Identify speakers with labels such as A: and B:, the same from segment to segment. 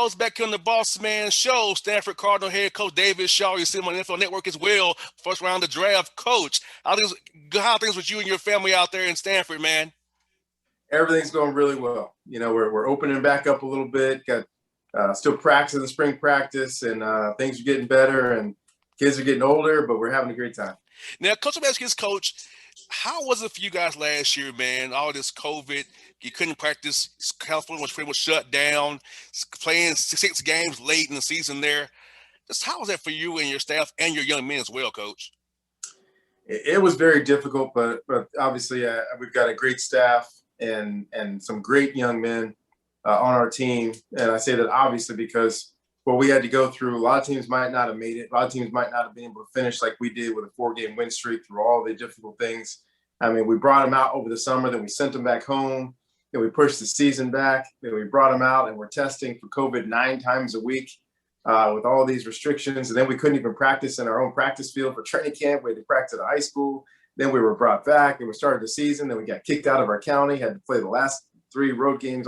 A: folks, back on the Bossman show. Stanford Cardinal head coach David Shaw. You see him on the NFL Network as well. First round of the draft. Coach, how things with you and your family out there in Stanford, man?
B: Everything's going really well. We're opening back up a little bit. Got still practicing the spring practice, and things are getting better, and kids are getting older, but we're having a great time.
A: Now, Coach, I'm asking this, Coach, how was it for you guys last year, man? All this COVID, you couldn't practice. California was pretty much shut down, playing six games late in the season there. Just how was that for you and your staff and your young men as well, Coach?
B: It was very difficult, but obviously we've got a great staff and some great young men on our team. And I say that obviously because what we had to go through, a lot of teams might not have made it. A lot of teams might not have been able to finish like we did with a 4-game win streak through all the difficult things. I mean, we brought them out over the summer, then we sent them back home, then we pushed the season back, then we brought them out and we're testing for COVID 9 times a week with all these restrictions. And then we couldn't even practice in our own practice field for training camp. We had to practice at high school. Then we were brought back and we started the season. Then we got kicked out of our county, had to play the last 3 road games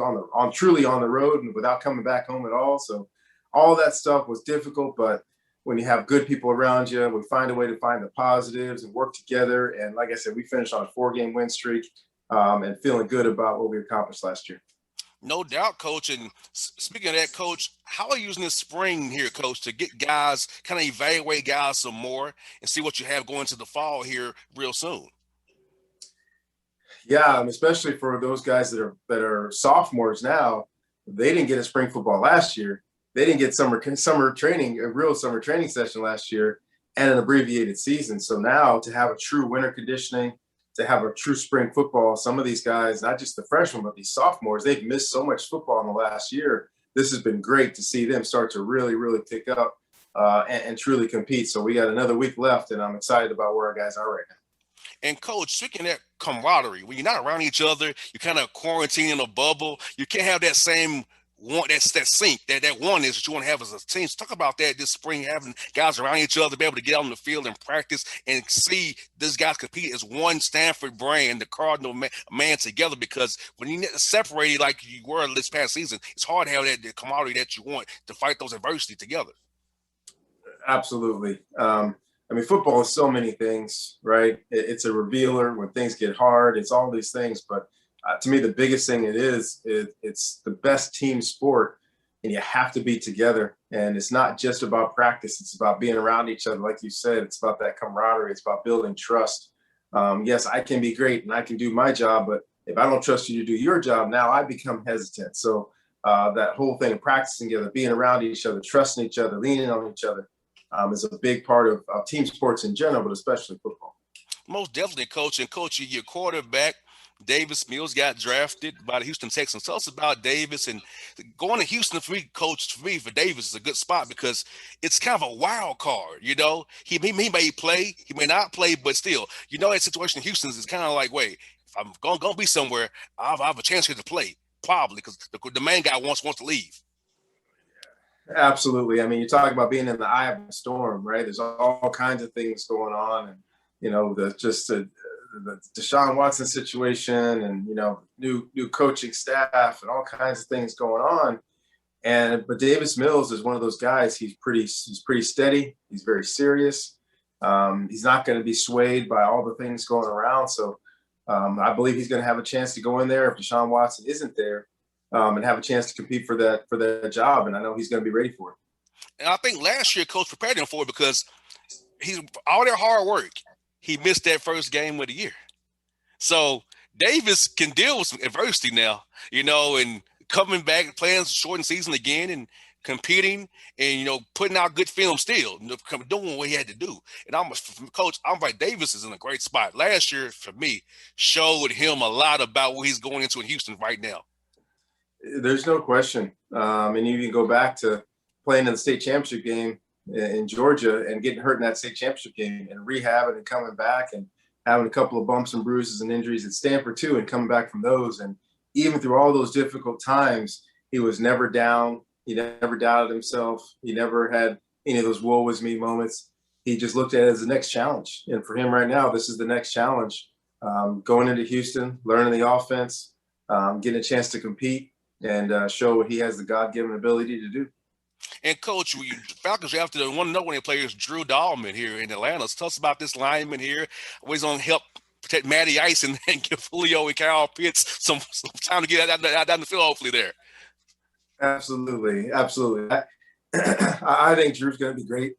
B: truly on the road and without coming back home at all. So all that stuff was difficult, but when you have good people around you, we find a way to find the positives and work together. And like I said, we finished on a 4-game win streak and feeling good about what we accomplished last year.
A: No doubt, Coach. And speaking of that, Coach, how are you using this spring here, Coach, to get guys, kind of evaluate guys some more and see what you have going to the fall here real soon?
B: Yeah, especially for those guys that are sophomores now, they didn't get a spring football last year. They didn't get summer training, a real summer training session last year, and an abbreviated season. So now to have a true winter conditioning, to have a true spring football, some of these guys, not just the freshmen, but these sophomores, they've missed so much football in the last year. This has been great to see them start to really, really pick up and truly compete. So we got another week left, and I'm excited about where our guys are right now.
A: And Coach, speaking of that camaraderie, when you're not around each other, you're kind of quarantined in a bubble. You can't have that same one, that sync, that one is that you want to have as a team. So talk about that this spring, having guys around each other, be able to get out on the field and practice and see these guys compete as one Stanford brand, the Cardinal man together. Because when you separated like you were this past season, it's hard to have that the camaraderie that you want to fight those adversity together.
B: Absolutely. I mean, football is so many things, right? It's a revealer when things get hard. It's all these things. But to me, the biggest thing it's the best team sport, and you have to be together. And it's not just about practice. It's about being around each other. Like you said, it's about that camaraderie. It's about building trust. Yes, I can be great and I can do my job, but if I don't trust you to do your job, now I become hesitant. So that whole thing of practicing together, being around each other, trusting each other, leaning on each other, is a big part of team sports in general, but especially football.
A: Most definitely, Coach. And Coach, your quarterback, Davis Mills, got drafted by the Houston Texans. Tell us about Davis, and going to Houston for me, Coach, for Davis is a good spot because it's kind of a wild card. You know, he may play, he may not play, but still, you know, that situation in Houston is kind of like, wait, if I'm going to be somewhere, I have a chance here to play, probably, because the main guy wants to leave.
B: Absolutely. I mean, you're talking about being in the eye of the storm, right? There's all kinds of things going on, and the Deshaun Watson situation, and new coaching staff, and all kinds of things going on. But Davis Mills is one of those guys. He's pretty steady. He's very serious. He's not going to be swayed by all the things going around. So I believe he's going to have a chance to go in there if Deshaun Watson isn't there. And have a chance to compete for that job. And I know he's going to be ready for it.
A: And I think last year, Coach prepared him for it because he's all their hard work. He missed that first game of the year. So Davis can deal with some adversity now, and coming back and playing shortened season again and competing and, putting out good film still, doing what he had to do. And Coach, I'm right, Davis is in a great spot. Last year, for me, showed him a lot about what he's going into in Houston right now.
B: There's no question. And you can go back to playing in the state championship game in Georgia and getting hurt in that state championship game and rehabbing and coming back and having a couple of bumps and bruises and injuries at Stanford too, and coming back from those. And even through all those difficult times, he was never down. He never doubted himself. He never had any of those woe is me moments. He just looked at it as the next challenge. And for him right now, this is the next challenge. Going into Houston, learning the offense, getting a chance to compete. and show what he has the God-given ability to do.
A: And coach, we Falcons drafted one of the players, Drew Dahlman, here in Atlanta. So tell us about this lineman here. He's going to help protect Matty Ice and give Julio and Kyle Pitts some time to get out down the field, hopefully there.
B: Absolutely, absolutely. I think Drew's going to be great.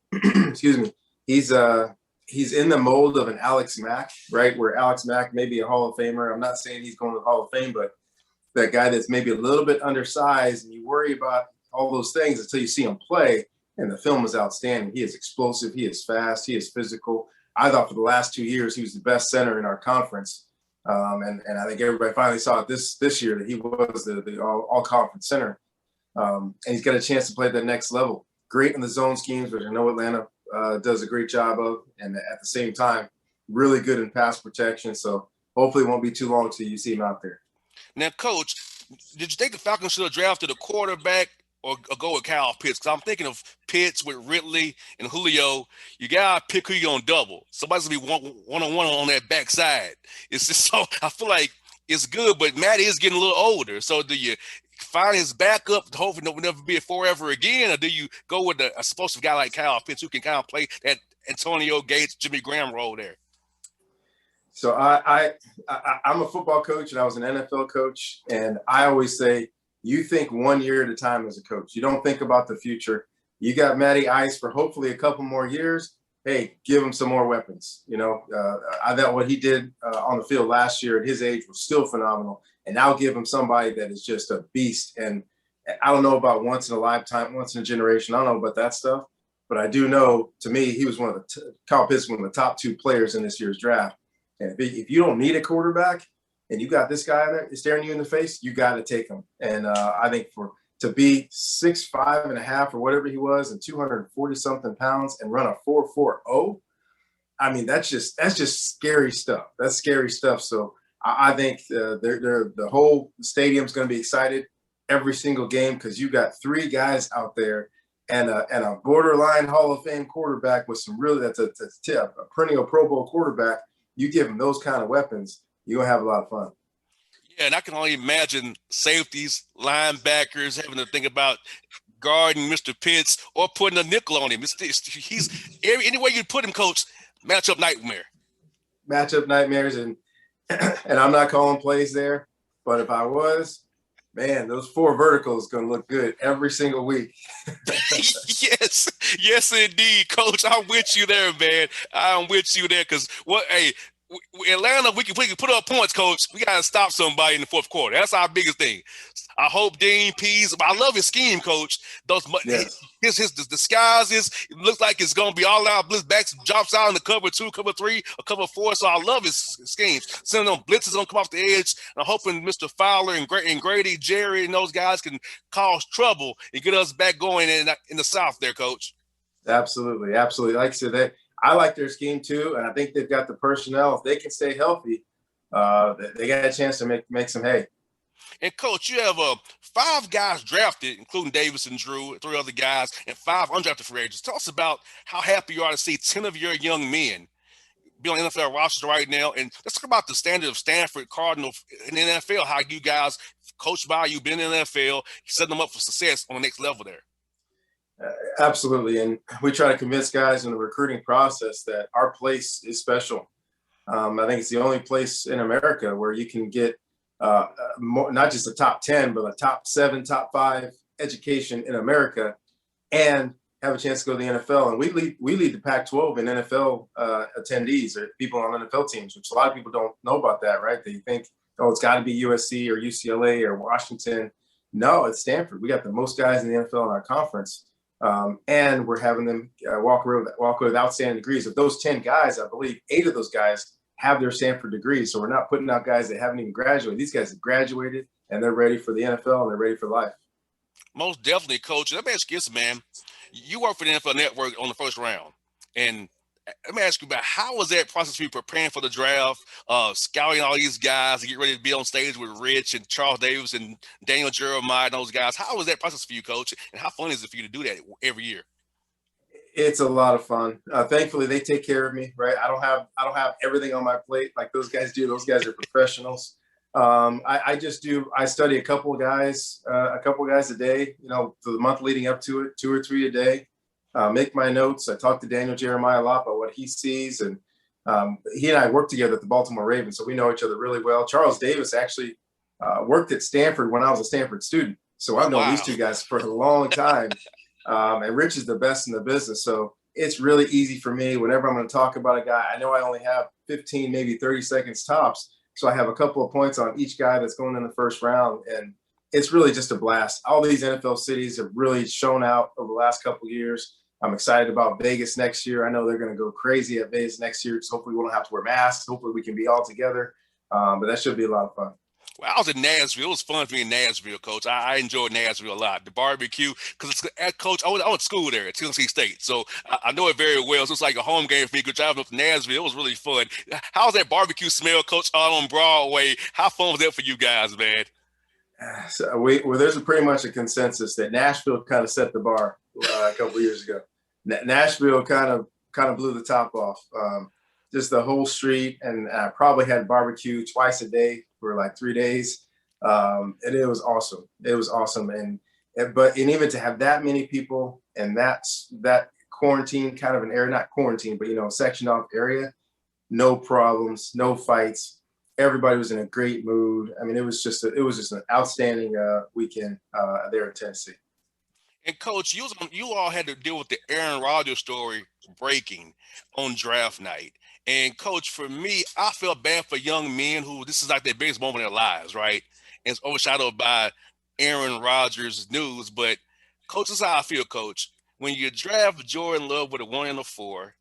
B: Excuse me. He's in the mold of an Alex Mack, right? Where Alex Mack may be a Hall of Famer. I'm not saying he's going to the Hall of Fame, but that guy that's maybe a little bit undersized, and you worry about all those things until you see him play. And the film is outstanding. He is explosive. He is fast. He is physical. I thought for the last 2 years he was the best center in our conference. And I think everybody finally saw it this year that he was the all conference center. And he's got a chance to play at the next level. Great in the zone schemes, which I know Atlanta does a great job of. And at the same time, really good in pass protection. So hopefully it won't be too long till you see him out there.
A: Now, coach, did you think the Falcons should have drafted a quarterback or go with Kyle Pitts? Because I'm thinking of Pitts with Ridley and Julio. You got to pick who you're going to double. Somebody's going to be one-on-one on that backside. It's just so – I feel like it's good, but Matt is getting a little older. So do you find his backup, hopefully will never be a forever again, or do you go with a explosive guy like Kyle Pitts who can kind of play that Antonio Gates, Jimmy Graham role there?
B: So I'm a football coach, and I was an NFL coach, and I always say, you think 1 year at a time as a coach. You don't think about the future. You got Matty Ice for hopefully a couple more years. Hey, give him some more weapons. I thought what he did on the field last year at his age was still phenomenal. And now give him somebody that is just a beast. And I don't know about once in a lifetime, once in a generation. I don't know about that stuff. But I do know, to me, he was Kyle Pitts, one of the top 2 players in this year's draft. And if you don't need a quarterback and you got this guy there staring you in the face, you got to take him. And I think to be 6'5.5" or whatever he was and 240 something pounds and run a 4.40, I mean, that's just scary stuff. That's scary stuff. So I think the whole stadium's going to be excited every single game because you got 3 guys out there and a borderline Hall of Fame quarterback with some really that's a perennial Pro Bowl quarterback. You give them those kind of weapons, you're going to have a lot of fun.
A: Yeah, and I can only imagine safeties, linebackers having to think about guarding Mr. Pitts or putting a nickel on him. He's any way you put him, coach, matchup nightmare.
B: Matchup nightmares, and I'm not calling plays there, but if I was, man, those 4 verticals going to look good every single week.
A: Yes, indeed, coach. I'm with you there, man. I'm with you there because Atlanta, we can put up points, coach. We got to stop somebody in the fourth quarter. That's our biggest thing. I hope Dean Pease. I love his scheme, coach. His disguises. It looks like it's going to be all out blitz backs, drops out in the cover 2, cover 3, or cover 4. So I love his schemes. Sending them blitzes going to come off the edge. And I'm hoping Mr. Fowler and Grady, Jerry, and those guys can cause trouble and get us back going in the South there, coach.
B: Absolutely. Like I said, I like their scheme too, and I think they've got the personnel. If they can stay healthy, they got a chance to make some hay.
A: And, Coach, you have 5 guys drafted, including Davis and Drew, 3 other guys, and 5 undrafted free agents. Tell us about how happy you are to see 10 of your young men be on NFL rosters right now. And let's talk about the standard of Stanford Cardinal in the NFL, how you guys coach by, you've been in the NFL, set them up for success on the next level there.
B: Absolutely. And we try to convince guys in the recruiting process that our place is special. I think it's the only place in America where you can get not just a top 10, but a top 7, top 5 education in America and have a chance to go to the NFL. And we lead the Pac-12 in NFL attendees or people on NFL teams, which a lot of people don't know about that, right? They think, it's got to be USC or UCLA or Washington. No, it's Stanford. We got the most guys in the NFL in our conference. And we're having them walk away with outstanding degrees. Of those 10 guys, I believe 8 of those guys have their Stanford degrees. So we're not putting out guys that haven't even graduated. These guys have graduated, and they're ready for the NFL, and they're ready for life.
A: Most definitely, Coach. Let me ask you this, man. You work for the NFL Network on the first round. And let me ask you about how was that process for you preparing for the draft, scouting all these guys to get ready to be on stage with Rich and Charles Davis and Daniel Jeremiah and those guys? How was that process for you, Coach? And how fun is it for you to do that every year?
B: It's a lot of fun. Thankfully, they take care of me, right? I don't have everything on my plate like those guys do. Those guys are professionals. I just do. I study a couple of guys a day. You know, for the month leading up to it, 2 or 3 a day. Make my notes. I talk to Daniel Jeremiah a lot about what he sees, and he and I work together at the Baltimore Ravens, so we know each other really well. Charles Davis actually worked at Stanford when I was a Stanford student, so
A: Oh
B: I've known these
A: wow.
B: two guys for a long time. And Rich is the best in the business, so it's really easy for me whenever I'm going to talk about a guy. I know I only have 15, maybe 30 seconds tops, so I have a couple of points on each guy that's going in the first round, and it's really just a blast. All these NFL cities have really shown out over the last couple of years. I'm excited about Vegas next year. I know they're going to go crazy at Vegas next year. So hopefully we won't have to wear masks. Hopefully we can be all together. But that should be a lot of fun.
A: Well, I was in Nashville. It was fun for me in Nashville, Coach. I enjoyed Nashville a lot. The barbecue, because Coach, I went to school there at Tennessee State, so I know it very well. So it's like a home game for me. Good driving up to Nashville. It was really fun. How's that barbecue smell, Coach, out on Broadway? How fun was that for you guys, man?
B: Well, there's pretty much a consensus that Nashville kind of set the bar a couple of years ago. Nashville kind of blew the top off. Just the whole street, and I probably had barbecue twice a day for like 3 days, and it was awesome. It was awesome, and even to have that many people and that quarantine kind of an area, not quarantine, but sectioned off area, no problems, no fights. Everybody was in a great mood. I mean, it was just an outstanding weekend there in Tennessee.
A: And Coach, you all had to deal with the Aaron Rodgers story breaking on draft night. And Coach, for me, I feel bad for young men who this is like their biggest moment in their lives, right? And it's overshadowed by Aaron Rodgers news. But Coach, this is how I feel, Coach. When you draft Jordan Love with a 1 and a 4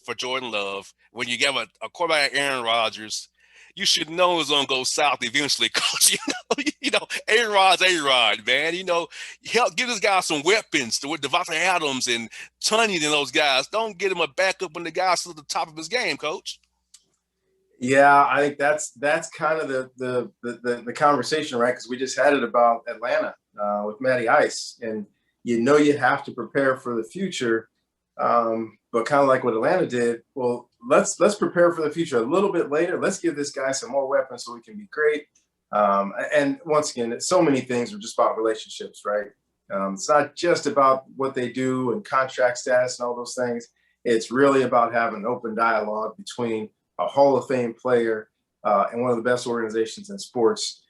A: for Jordan Love, when you give a quarterback like Aaron Rodgers, you should know it's gonna go south eventually, Coach. Aaron Rod's A-Rod, man. Help give this guy some weapons with Devontae Adams and Tunyon and those guys. Don't get him a backup when the guy's still at the top of his game, Coach.
B: Yeah, I think that's kind of the conversation, right? Because we just had it about Atlanta with Matty Ice, and you have to prepare for the future, but kind of like what Atlanta did. Well, let's prepare for the future a little bit later. Let's give this guy some more weapons so we can be great. And once again, so many things are just about relationships, right? It's not just about what they do and contract status and all those things. It's really about having an open dialogue between a Hall of Fame player and one of the best organizations in sports.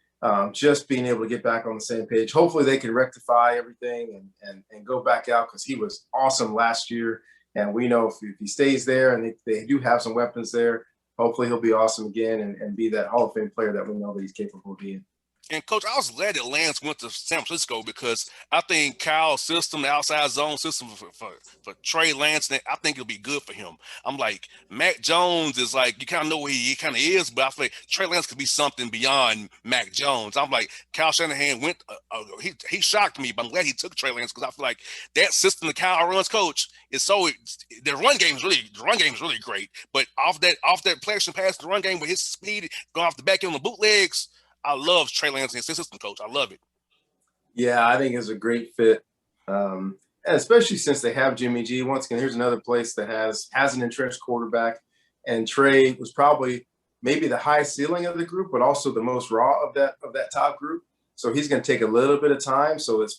B: Just being able to get back on the same page. Hopefully they can rectify everything and go back out, because he was awesome last year. And we know if he stays there and they do have some weapons there, hopefully he'll be awesome again and be that Hall of Fame player that we know that he's capable of being.
A: And Coach, I was glad that Lance went to San Francisco because I think Kyle's system, the outside zone system for Trey Lance, I think it'll be good for him. I'm like, Mac Jones is like, you kind of know who he kind of is, but I feel like Trey Lance could be something beyond Mac Jones. I'm like, Kyle Shanahan he shocked me, but I'm glad he took Trey Lance because I feel like that system that Kyle runs, Coach, the run game is really great. But off that play action pass, the run game with his speed going off the back end on the bootlegs, I love Trey Lance and his system, Coach. I love it.
B: Yeah, I think it's a great fit. And especially since they have Jimmy G. Once again, here's another place that has an entrenched quarterback. And Trey was probably maybe the highest ceiling of the group, but also the most raw of that top group. So he's going to take a little bit of time. So it's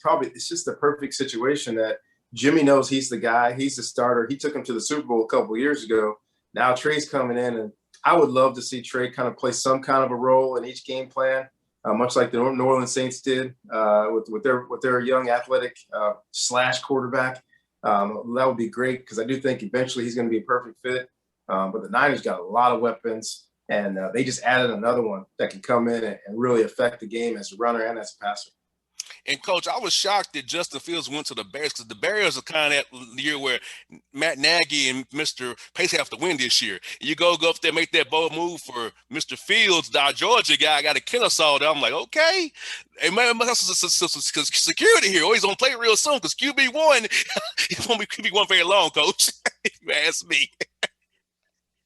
B: just the perfect situation that Jimmy knows he's the guy. He's the starter. He took him to the Super Bowl a couple of years ago. Now Trey's coming in, and I would love to see Trey kind of play some kind of a role in each game plan, much like the New Orleans Saints did with their young athletic slash quarterback. That would be great because I do think eventually he's going to be a perfect fit. But the Niners got a lot of weapons, and they just added another one that can come in and really affect the game as a runner and as a passer.
A: And Coach, I was shocked that Justin Fields went to the Bears because the Bears are kind of that year where Matt Nagy and Mr. Pace have to win this year. You go up there, make that bold move for Mr. Fields, our Georgia guy, got a Kennesaw there. I'm like, okay, hey man, that's security here. Oh, he's gonna play real soon because QB1, it won't be QB1 very long, Coach. If you ask me.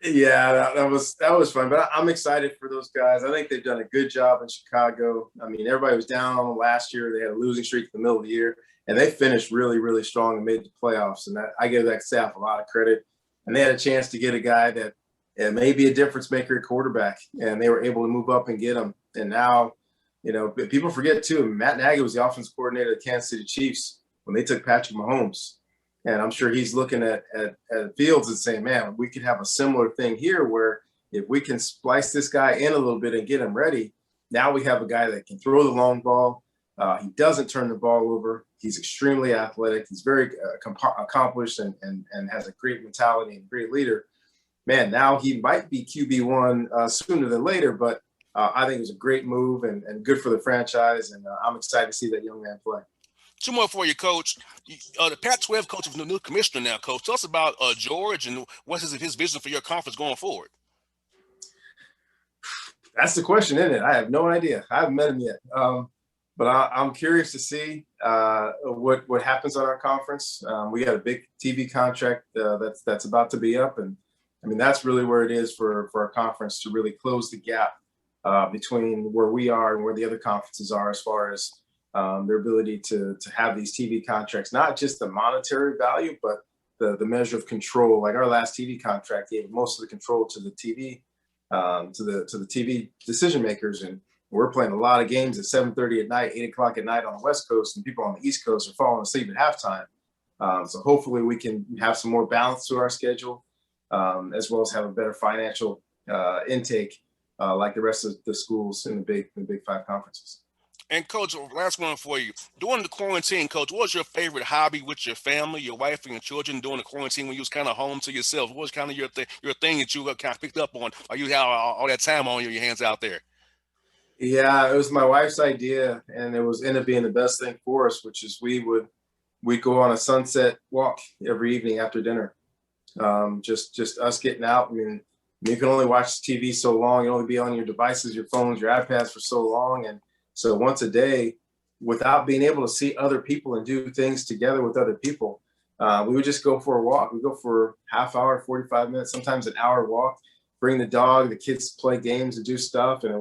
B: Yeah, that was fun, but I'm excited for those guys. I think they've done a good job in Chicago. I mean, everybody was down on them last year. They had a losing streak in the middle of the year, and they finished really, really strong and made the playoffs. And I give that staff a lot of credit. And they had a chance to get a guy that may be a difference maker at quarterback, and they were able to move up and get him. And now, people forget too, Matt Nagy was the offense coordinator of the Kansas City Chiefs when they took Patrick Mahomes. And I'm sure he's looking at Fields and saying, man, we could have a similar thing here where if we can splice this guy in a little bit and get him ready, now we have a guy that can throw the long ball. He doesn't turn the ball over. He's extremely athletic. He's very accomplished and has a great mentality and great leader. Man, now he might be QB1 sooner than later, but I think it was a great move and good for the franchise. And I'm excited to see that young man play.
A: Two more for you, Coach. The Pac-12 coach is the new commissioner now, Coach. Tell us about George and what's his vision for your conference going forward.
B: That's the question, isn't it? I have no idea. I haven't met him yet. But I'm curious to see what happens on our conference. We got a big TV contract that's about to be up, and I mean that's really where it is for our conference to really close the gap between where we are and where the other conferences are as far as their ability to have these TV contracts, not just the monetary value, but the measure of control. Like our last TV contract gave most of the control to the TV to the TV decision makers, and we're playing a lot of games at 7:30 at night, 8 o'clock at night on the West Coast, and people on the East Coast are falling asleep at halftime. So hopefully we can have some more balance to our schedule, as well as have a better financial intake like the rest of the schools in the Big Five conferences.
A: And Coach, last one for you. During the quarantine, Coach, what was your favorite hobby with your family, your wife, and your children during the quarantine when you was kind of home to yourself? What was kind of your thing that you kind of picked up on, or you had all that time on your hands out there?
B: Yeah, it was my wife's idea, and it was ended up being the best thing for us, which is we'd go on a sunset walk every evening after dinner. Just us getting out. I mean, you can only watch TV so long. You only be on your devices, your phones, your iPads for so long, and so once a day, without being able to see other people and do things together with other people, we would just go for a walk. We go for half hour, 45 minutes, sometimes an hour walk. Bring the dog, the kids play games and do stuff, and it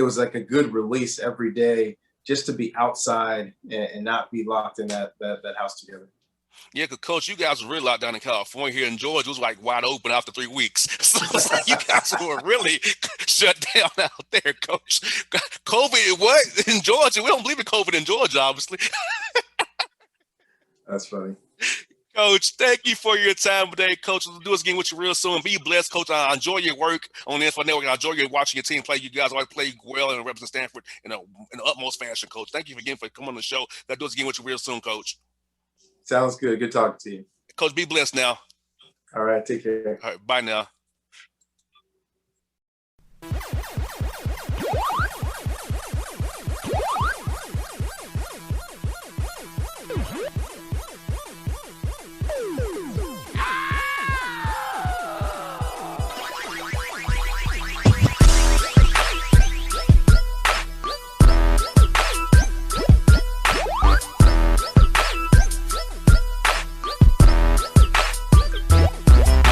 B: was like a good release every day just to be outside and not be locked in that house together.
A: Yeah, because Coach, you guys were really locked down in California. Here in Georgia, it was like wide open after 3 weeks. So it's like you guys were really shut down out there, Coach. COVID, what? In Georgia? We don't believe in COVID in Georgia, obviously.
B: That's funny.
A: Coach, thank you for your time today, Coach. We'll do this again with you real soon. Be blessed, Coach. I enjoy your work on the Info Network. I enjoy watching your team play. You guys always play well and represent Stanford in the utmost fashion, Coach. Thank you again for coming on the show. I'll do this again with you real soon, Coach.
B: Sounds good. Good talking to you.
A: Coach, be blessed now.
B: All right. Take care.
A: All right. Bye now.